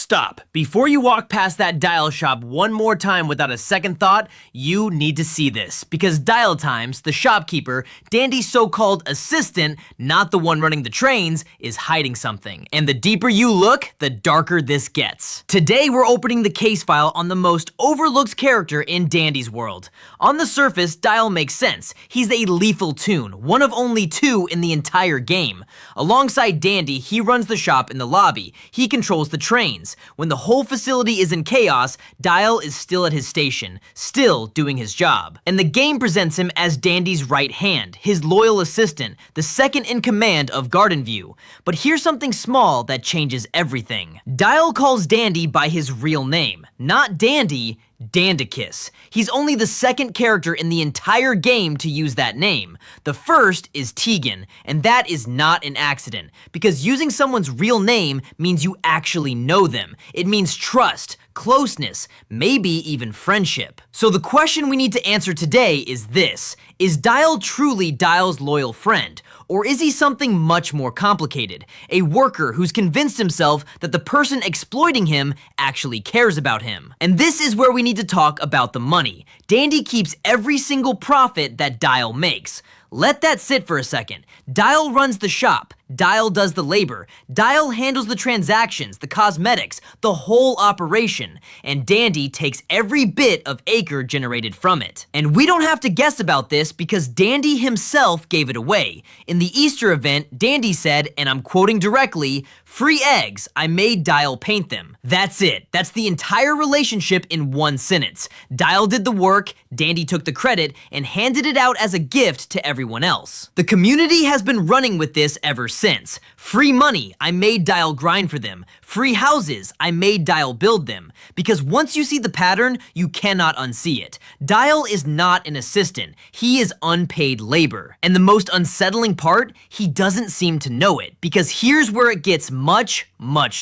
Stop. Before you walk past that Dyle shop one more time without a second thought, you need to see this. Because Dyle Times, the shopkeeper, Dandy's so-called assistant, not the one running the trains, is hiding something. And the deeper you look, the darker this gets. Today, we're opening the case file on the most overlooked character in Dandy's world. On the surface, Dyle makes sense. He's a lethal Toon, one of only two in the entire game. Alongside Dandy, he runs the shop in the lobby. He controls the trains. When the whole facility is in chaos, Dyle is still at his station, still doing his job. And the game presents him as Dandy's right hand, his loyal assistant, the second in command of Gardenview. But here's something small that changes everything. Dyle calls Dandy by his real name, not Dandy, Dandicus. He's only the second character in the entire game to use that name. The first is Tegan, and that is not an accident, because using someone's real name means you actually know them. It means trust, closeness, maybe even friendship. So the question we need to answer today is this: is Dyle truly Dyle's loyal friend? Or is he something much more complicated? A worker who's convinced himself that the person exploiting him actually cares about him. And this is where we need to talk about the money. Dandy keeps every single profit that Dyle makes. Let that sit for a second. Dyle runs the shop. Dyle does the labor. Dyle handles the transactions, the cosmetics, the whole operation. And Dandy takes every bit of acre generated from it. And we don't have to guess about this because Dandy himself gave it away. In the Easter event, Dandy said, and I'm quoting directly, "Free eggs, I made Dyle paint them." That's it. That's the entire relationship in one sentence. Dyle did the work, Dandy took the credit, and handed it out as a gift to everyone else. The community has been running with this ever since. Free money, I made Dyle grind for them. Free houses, I made Dyle build them. Because once you see the pattern, you cannot unsee it. Dyle is not an assistant. He is unpaid labor. And the most unsettling part, he doesn't seem to know it. Because here's where it gets much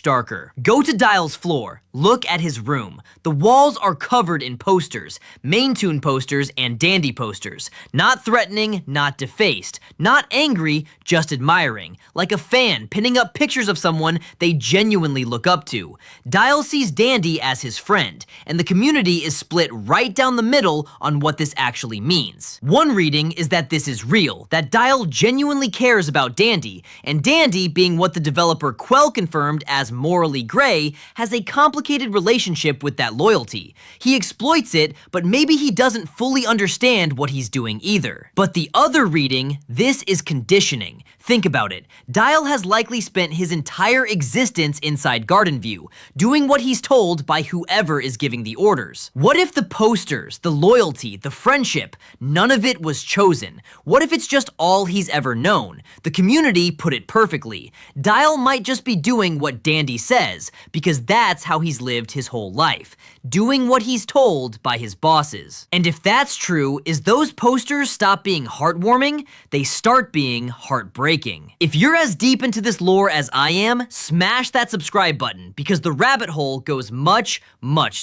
darker. Go to Dyle's floor. Look at his room. The walls are covered in posters, main Toon posters and Dandy posters. Not threatening, not defaced, not angry, just admiring. Like a fan pinning up pictures of someone they genuinely look up to. Dyle sees Dandy as his friend, and the community is split right down the middle on what this actually means. One reading is that this is real, that Dyle genuinely cares about Dandy, and Dandy, being what the developer Quell confirmed as morally gray, has a complicated relationship with that loyalty. He exploits it, but maybe he doesn't fully understand what he's doing either. But the other reading, this is conditioning. Think about it. Dyle has likely spent his entire existence inside Gardenview, doing what he's told by whoever is giving the orders. What if the posters, the loyalty, the friendship, none of it was chosen? What if it's just all he's ever known? The community put it perfectly. Dyle might just be doing what Dandy says, because that's how he's lived his whole life, doing what he's told by his bosses. And if that's true, is those posters stop being heartwarming? They start being heartbreaking. If you're as deep into this lore as I am, smash that subscribe button because the rabbit hole goes much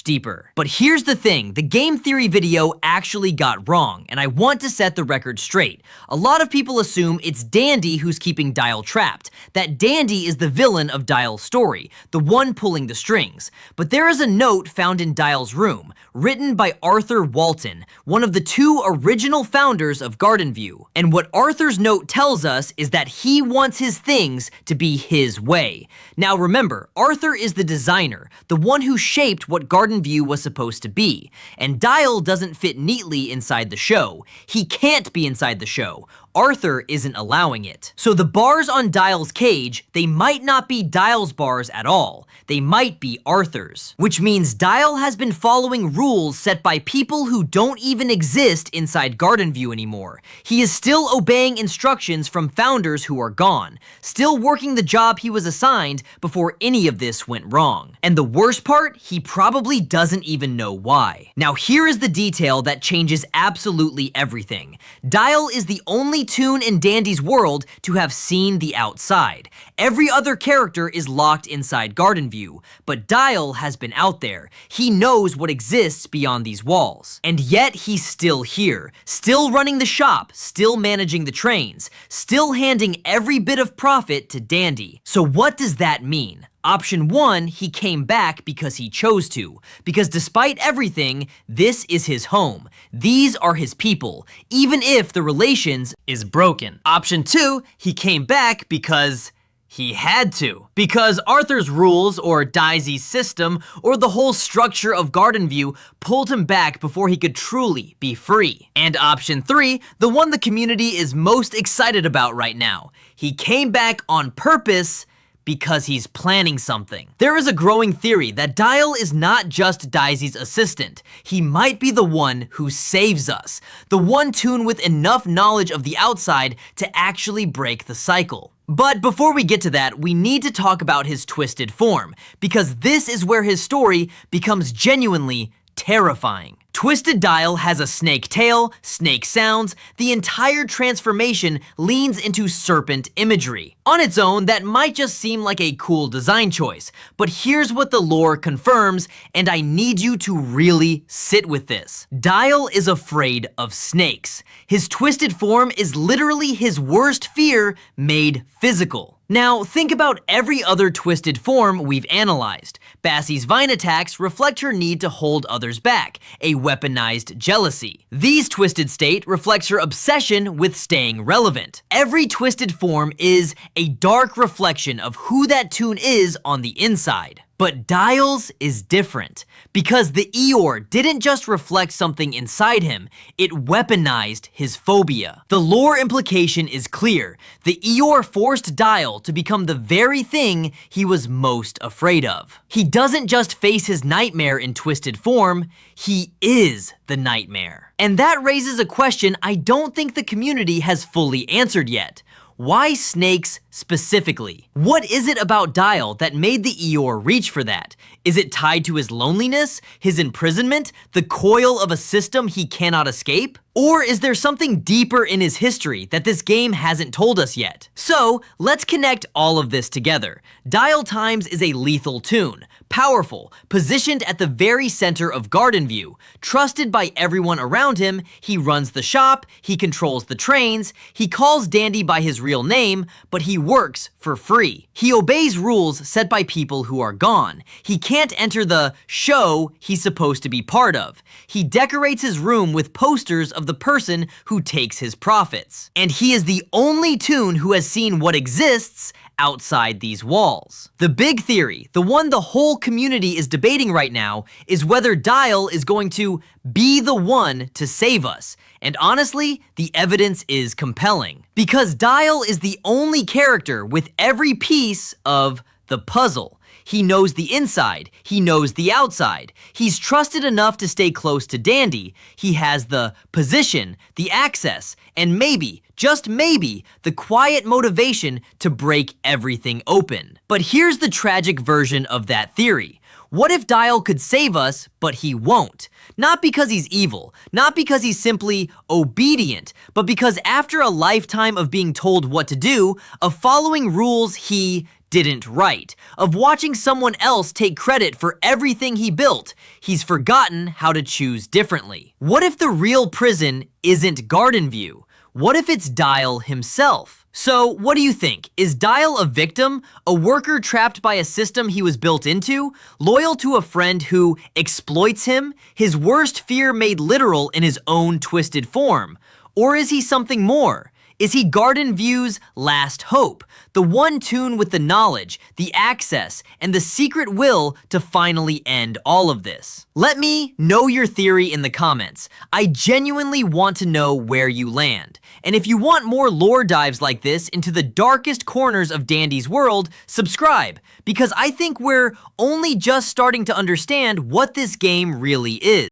deeper. But here's the thing, the game theory video actually got wrong, and I want to set the record straight. A lot of people assume it's Dandy who's keeping Dyle trapped, that Dandy is the villain of Dyle's story, the one pulling the strings. But there is a note found in Dyle's room, written by Arthur Walton, one of the two original founders of Gardenview. And what Arthur's note tells us is that he wants his things to be his way. Now remember, Arthur is the designer, the one who shaped what Gardenview was supposed to be. And Dyle doesn't fit neatly inside the show. He can't be inside the show. Arthur isn't allowing it. So the bars on Dyle's cage, they might not be Dyle's bars at all. They might be Arthur's. Which means Dyle has been following rules set by people who don't even exist inside Gardenview anymore. He is still obeying instructions from founders who are gone, still working the job he was assigned before any of this went wrong. And the worst part, he probably doesn't even know why. Now here is the detail that changes absolutely everything. Dyle is the only Toon in Dandy's world to have seen the outside. Every other character is locked inside Gardenview, but Dyle has been out there. He knows what exists beyond these walls. And yet he's still here, still running the shop, still managing the trains, still handing every bit of profit to Dandy. So what does that mean? Option 1, he came back because he chose to. Because despite everything, this is his home. These are his people, even if the relations is broken. Option 2, he came back because he had to. Because Arthur's rules, or Daisy's system, or the whole structure of Gardenview pulled him back before he could truly be free. And option 3, the one the community is most excited about right now. He came back on purpose because he's planning something. There is a growing theory that Dyle is not just Daisy's assistant. He might be the one who saves us. The one Toon with enough knowledge of the outside to actually break the cycle. But before we get to that, we need to talk about his twisted form, because this is where his story becomes genuinely terrifying. Twisted Dyle has a snake tail, snake sounds, the entire transformation leans into serpent imagery. On its own, that might just seem like a cool design choice, but here's what the lore confirms, and I need you to really sit with this. Dyle is afraid of snakes. His twisted form is literally his worst fear made physical. Now, think about every other twisted form we've analyzed. Bassie's vine attacks reflect her need to hold others back, a weaponized jealousy. These twisted state reflects her obsession with staying relevant. Every twisted form is a dark reflection of who that Toon is on the inside. But Dyle's is different, because the Eeyore didn't just reflect something inside him, it weaponized his phobia. The lore implication is clear. The Eeyore forced Dyle to become the very thing he was most afraid of. He doesn't just face his nightmare in twisted form, he is the nightmare. And that raises a question I don't think the community has fully answered yet. Why snakes specifically? What is it about Dyle that made the Eeyore reach for that? Is it tied to his loneliness, his imprisonment, the coil of a system he cannot escape? Or is there something deeper in his history that this game hasn't told us yet? So, let's connect all of this together. Dyle Times is a lethal Toon, powerful, positioned at the very center of Gardenview, trusted by everyone around him. He runs the shop, he controls the trains, he calls Dandy by his real name, but he works for free. He obeys rules set by people who are gone. He can't enter the show he's supposed to be part of. He decorates his room with posters of the person who takes his profits. And he is the only Toon who has seen what exists outside these walls. The big theory, the one the whole community is debating right now, is whether Dyle is going to be the one to save us. And honestly, the evidence is compelling. Because Dyle is the only character with every piece of the puzzle. He knows the inside, he knows the outside. He's trusted enough to stay close to Dandy. He has the position, the access, and maybe, just maybe, the quiet motivation to break everything open. But here's the tragic version of that theory. What if Dyle could save us, but he won't? Not because he's evil, not because he's simply obedient, but because after a lifetime of being told what to do, of following rules he didn't write, of watching someone else take credit for everything he built, he's forgotten how to choose differently. What if the real prison isn't Gardenview? What if it's Dyle himself? So, what do you think? Is Dyle a victim? A worker trapped by a system he was built into? Loyal to a friend who exploits him? His worst fear made literal in his own twisted form? Or is he something more? Is he Gardenview's last hope? The one Toon with the knowledge, the access, and the secret will to finally end all of this? Let me know your theory in the comments. I genuinely want to know where you land. And if you want more lore dives like this into the darkest corners of Dandy's world, subscribe, because I think we're only just starting to understand what this game really is.